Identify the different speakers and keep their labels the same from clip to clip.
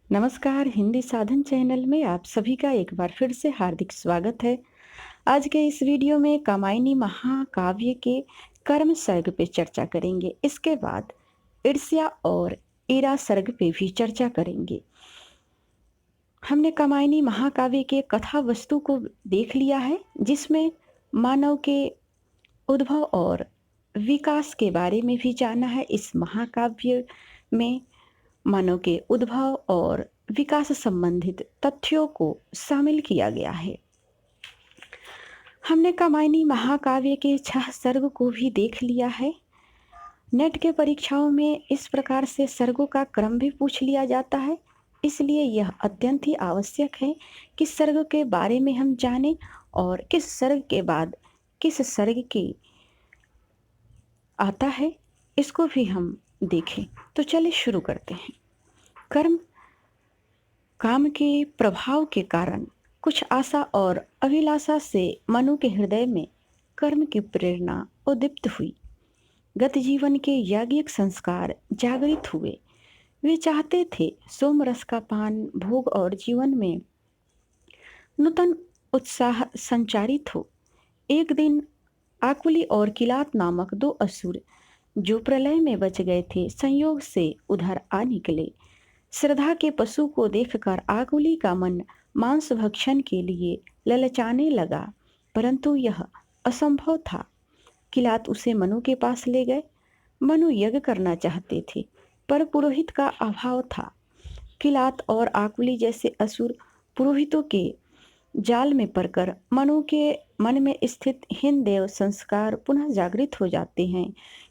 Speaker 1: नमस्कार, हिंदी साधन चैनल में आप सभी का एक बार फिर से हार्दिक स्वागत है। आज के इस वीडियो में कामायनी महाकाव्य के कर्म सर्ग पे चर्चा करेंगे। इसके बाद ईर्ष्या और ईरा सर्ग पे भी चर्चा करेंगे। हमने कामायनी महाकाव्य के कथा वस्तु को देख लिया है, जिसमें मानव के उद्भव और विकास के बारे में भी जाना है। इस महाकाव्य में मानव के उद्भव और विकास संबंधित तथ्यों को शामिल किया गया है। हमने कामायनी महाकाव्य के 6 सर्ग को भी देख लिया है। नेट के परीक्षाओं में इस प्रकार से सर्गों का क्रम भी पूछ लिया जाता है, इसलिए यह अत्यंत ही आवश्यक है कि सर्ग के बारे में हम जानें और किस सर्ग के बाद किस सर्ग की आता है, इसको भी हम देखें। तो चलिए शुरू करते हैं। कर्म काम के प्रभाव के कारण कुछ आशा और अभिलाषा से मनु के हृदय में कर्म की प्रेरणा उद्दीप्त हुई। गत जीवन के यज्ञिक संस्कार जागृत हुए। वे चाहते थे सोम रस का पान, भोग और जीवन में नूतन उत्साह संचारित हो। एक दिन आकुली और किलात नामक 2 असुर जो प्रलय में बच गए थे, संयोग से उधर आ निकले। श्रद्धा के पशु को देखकर आकुली का मन मांस भक्षण के लिए ललचाने लगा, परंतु यह असंभव था। किलात उसे मनु के पास ले गए। मनु यज्ञ करना चाहते थे, पर पुरोहित का अभाव था। किलात और आकुली जैसे असुर पुरोहितों के जाल में पड़कर मनु के मन में स्थित हीन देव संस्कार पुनः जागृत हो जाते हैं।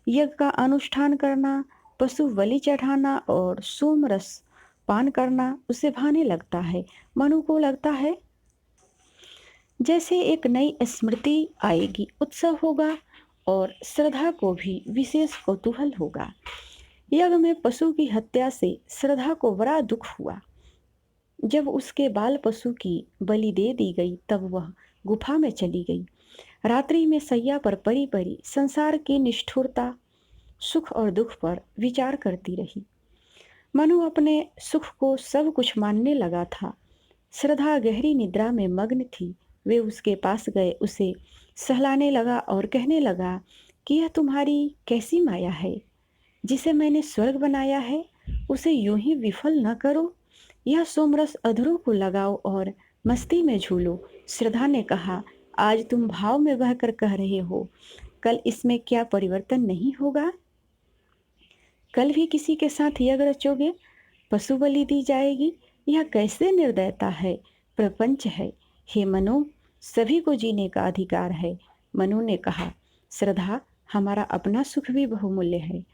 Speaker 1: यज्ञ का अनुष्ठान करना, पशु बलि चढ़ाना और सोम रस पान करना उसे भाने लगता है। मनु को लगता है जैसे एक नई स्मृति आएगी, उत्सव होगा और श्रद्धा को भी विशेष कौतूहल होगा। यज्ञ में पशु की हत्या से श्रद्धा को बड़ा दुख हुआ। जब उसके बाल पशु की बलि दे दी गई, तब वह गुफा में चली गई। रात्रि में सैया पर पड़ी पड़ी संसार की निष्ठुरता, सुख और दुख पर विचार करती रही। मनु अपने सुख को सब कुछ मानने लगा था। श्रद्धा गहरी निद्रा में मग्न थी। वे उसके पास गए, उसे सहलाने लगा और कहने लगा कि यह तुम्हारी कैसी माया है। जिसे मैंने स्वर्ग बनाया है, उसे यूं ही विफल न करो। यह सोमरस अधरों को लगाओ और मस्ती में झूलो। श्रद्धा ने कहा, आज तुम भाव में बहकर कह रहे हो, कल इसमें क्या परिवर्तन नहीं होगा? कल भी किसी के साथ यज्ञ रचोगे, पशु बलि दी जाएगी। यह कैसे निर्दयता है, प्रपंच है। हे मनु, सभी को जीने का अधिकार है। मनु ने कहा, श्रद्धा, हमारा अपना सुख भी बहुमूल्य है।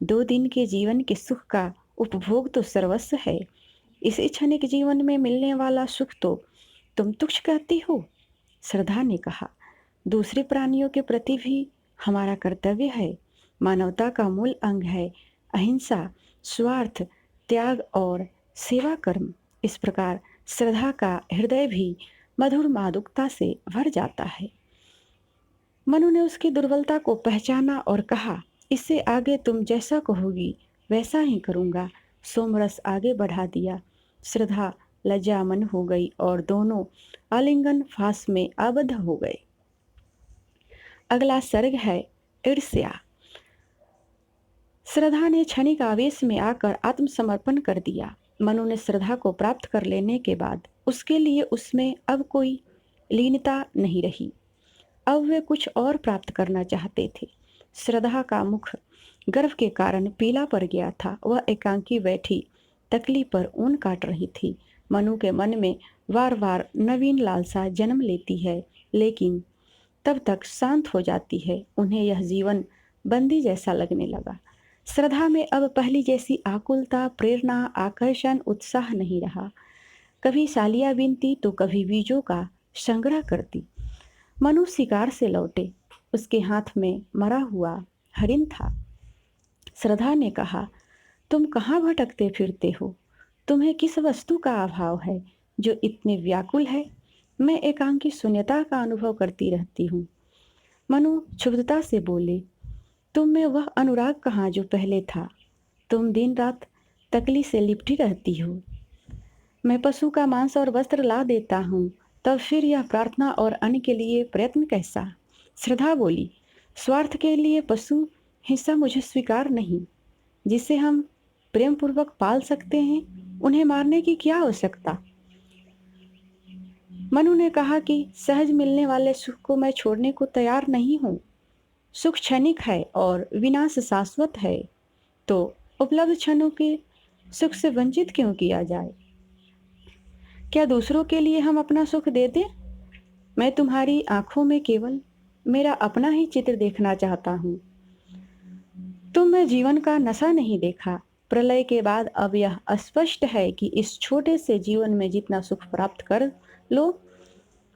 Speaker 1: 2 दिन के जीवन के सुख का उपभोग तो सर्वस्व है। इसी क्षणिक जीवन में मिलने वाला सुख तो तुम तुच्छ कहती हो। श्रद्धा ने कहा, दूसरे प्राणियों के प्रति भी हमारा कर्तव्य है। मानवता का मूल अंग है अहिंसा, स्वार्थ, त्याग और सेवा कर्म। इस प्रकार श्रद्धा का हृदय भी मधुर मादुकता से भर जाता है। मनु ने उसकी दुर्बलता को पहचाना और कहा, इससे आगे तुम जैसा कहोगी वैसा ही करूँगा। सोमरस आगे बढ़ा दिया। श्रद्धा लज्जामन हो गई और दोनों आलिंगन फांस में आबद्ध हो गए। अगला सर्ग है ईर्ष्या। श्रद्धा ने क्षणिक आवेश में आकर आत्मसमर्पण कर दिया। मनु ने श्रद्धा को प्राप्त कर लेने के बाद उसके लिए उसमें अब कोई लीनता नहीं रही। अब वे कुछ और प्राप्त करना चाहते थे। श्रद्धा का मुख गर्व के कारण पीला पड़ गया था। वह एकांकी बैठी तकली पर ऊन काट रही थी। मनु के मन में बार बार नवीन लालसा जन्म लेती है, लेकिन तब तक शांत हो जाती है। उन्हें यह जीवन बंदी जैसा लगने लगा। श्रद्धा में अब पहली जैसी आकुलता, प्रेरणा, आकर्षण, उत्साह नहीं रहा। कभी सालियां बीनती तो कभी बीजों का संग्रह करती। मनु शिकार से लौटे। उसके हाथ में मरा हुआ हरिण था। श्रद्धा ने कहा, तुम कहाँ भटकते फिरते हो? तुम्हें किस वस्तु का अभाव है जो इतने व्याकुल है? मैं एकांकी शून्यता का अनुभव करती रहती हूँ। मनु क्षुब्धता से बोले, तुम में वह अनुराग कहाँ जो पहले था? तुम दिन रात तकली से लिपटी रहती हो। मैं पशु का मांस और वस्त्र ला देता हूँ, तब फिर यह प्रार्थना और अन्न के लिए प्रयत्न कैसा? श्रद्धा बोली, स्वार्थ के लिए पशु हिस्सा मुझे स्वीकार नहीं। जिसे हम प्रेम पूर्वक पाल सकते हैं, उन्हें मारने की क्या आवश्यकता? मनु ने कहा कि सहज मिलने वाले सुख को मैं छोड़ने को तैयार नहीं हूँ। सुख क्षणिक है और विनाश शाश्वत है, तो उपलब्ध क्षणों के सुख से वंचित क्यों किया जाए? क्या दूसरों के लिए हम अपना सुख दे दें? मैं तुम्हारी आंखों में केवल मेरा अपना ही चित्र देखना चाहता हूँ। तुमने जीवन का नशा नहीं देखा। प्रलय के बाद अब यह स्पष्ट है कि इस छोटे से जीवन में जितना सुख प्राप्त कर लो,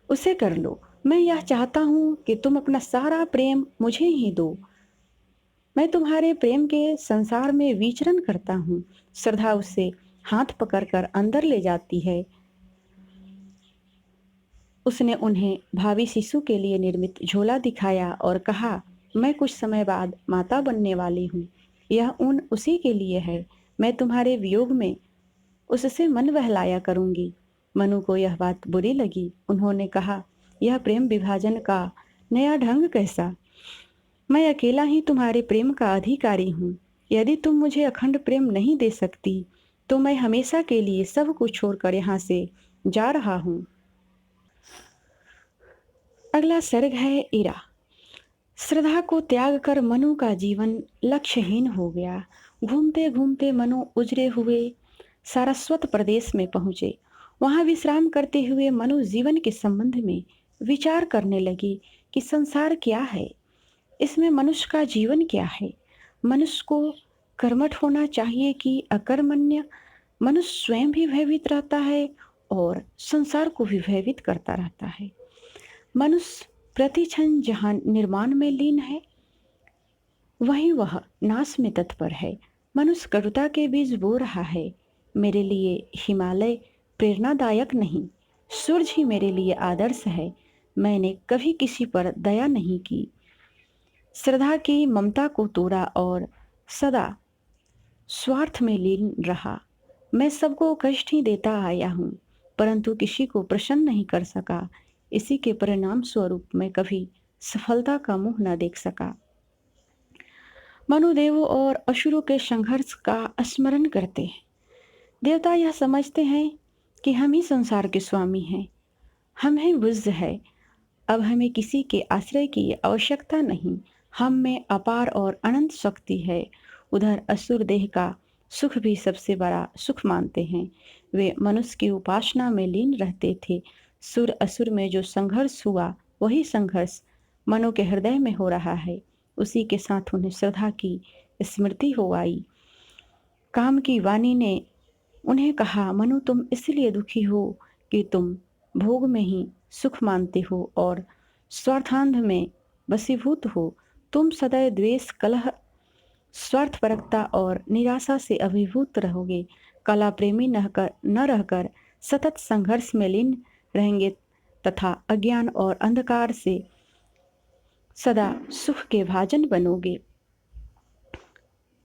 Speaker 1: उसे कर लो। मैं यह चाहता हूँ कि तुम अपना सारा प्रेम मुझे ही दो। मैं तुम्हारे प्रेम के संसार में विचरण करता हूँ। श्रद्धा उसे हाथ पकड़कर अंदर ले जाती है। उसने उन्हें भावी शिशु के लिए निर्मित झोला दिखाया और कहा, मैं कुछ समय बाद माता बनने वाली हूँ। यह ऊन उसी के लिए है। मैं तुम्हारे वियोग में उससे मन बहलाया करूंगी। मनु को यह बात बुरी लगी। उन्होंने कहा, यह प्रेम विभाजन का नया ढंग कैसा? मैं अकेला ही तुम्हारे प्रेम का अधिकारी हूँ। यदि तुम मुझे अखंड प्रेम नहीं दे सकती, तो मैं हमेशा के लिए सब कुछ छोड़कर यहाँ से जा रहा हूँ। अगला सर्ग है इरा। श्रद्धा को त्याग कर मनु का जीवन लक्ष्यहीन हो गया। घूमते घूमते मनु उजरे हुए सारस्वत प्रदेश में पहुंचे। वहां विश्राम करते हुए मनु जीवन के संबंध में विचार करने लगी कि संसार क्या है, इसमें मनुष्य का जीवन क्या है। मनुष्य को कर्मठ होना चाहिए कि अकर्मण्य? मनुष्य स्वयं भी भयभीत रहता है और संसार को भी भयभीत करता रहता है। मनुष्य प्रति क्षण जहाँ निर्माण में लीन है, वहीं वह नाश में तत्पर है। मनुष्य कटुता के बीज बो रहा है। मेरे लिए हिमालय प्रेरणादायक नहीं, सूरज ही मेरे लिए आदर्श है। मैंने कभी किसी पर दया नहीं की, श्रद्धा की ममता को तोड़ा और सदा स्वार्थ में लीन रहा। मैं सबको कष्ट ही देता आया हूँ, परंतु किसी को प्रसन्न नहीं कर सका। इसी के परिणाम स्वरूप मैं कभी सफलता का मुंह न देख सका। मनुदेवों और असुरों के संघर्ष का स्मरण करते हैं। देवता यह समझते हैं कि हम ही संसार के स्वामी हैं, हम ही बुद्ध है। अब हमें किसी के आश्रय की आवश्यकता नहीं। हम में अपार और अनंत शक्ति है। उधर असुर देह का सुख भी सबसे बड़ा सुख मानते हैं। वे मनुष्य की उपासना में लीन रहते थे। सुर असुर में जो संघर्ष हुआ, वही संघर्ष मनु के हृदय में हो रहा है। उसी के साथ उन्हें श्रद्धा की स्मृति हो आई। काम की वाणी ने उन्हें कहा, मनु तुम इसलिए दुखी हो कि तुम भोग में ही सुख मानते हो और स्वार्थांध में वशीभूत हो। तुम सदैव द्वेष, कलह, स्वार्थपरकता और निराशा से अभिभूत रहोगे। कला प्रेमी न रहकर सतत संघर्ष में लीन रहेंगे तथा अज्ञान और अंधकार से सदा सुख के भाजन बनोगे।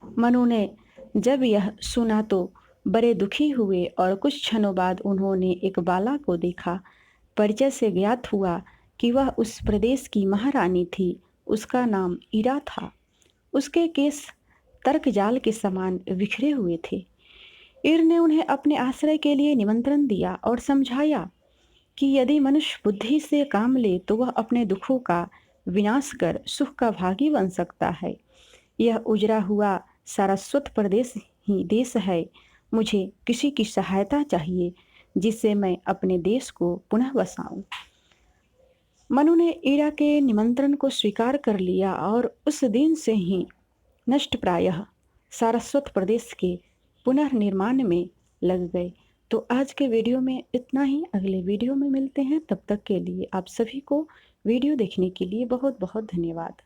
Speaker 1: मनु ने जब यह सुना तो बड़े दुखी हुए और कुछ क्षणों बाद उन्होंने एक बाला को देखा। परिचय से ज्ञात हुआ कि वह उस प्रदेश की महारानी थी। उसका नाम इरा था। उसके केस तर्क जाल के समान बिखरे हुए थे। इर ने उन्हें अपने आश्रय के लिए निमंत्रण दिया और समझाया कि यदि मनुष्य बुद्धि से काम ले तो वह अपने दुखों का विनाश कर सुख का भागी बन सकता है। यह उजरा हुआ सारस्वत प्रदेश ही देश है। मुझे किसी की सहायता चाहिए जिससे मैं अपने देश को पुनः बसाऊं। मनु ने इरा के निमंत्रण को स्वीकार कर लिया और उस दिन से ही नष्ट प्रायः सारस्वत प्रदेश के पुनर्निर्माण में लग गए। तो आज के वीडियो में इतना ही। अगले वीडियो में मिलते हैं। तब तक के लिए आप सभी को वीडियो देखने के लिए बहुत बहुत धन्यवाद।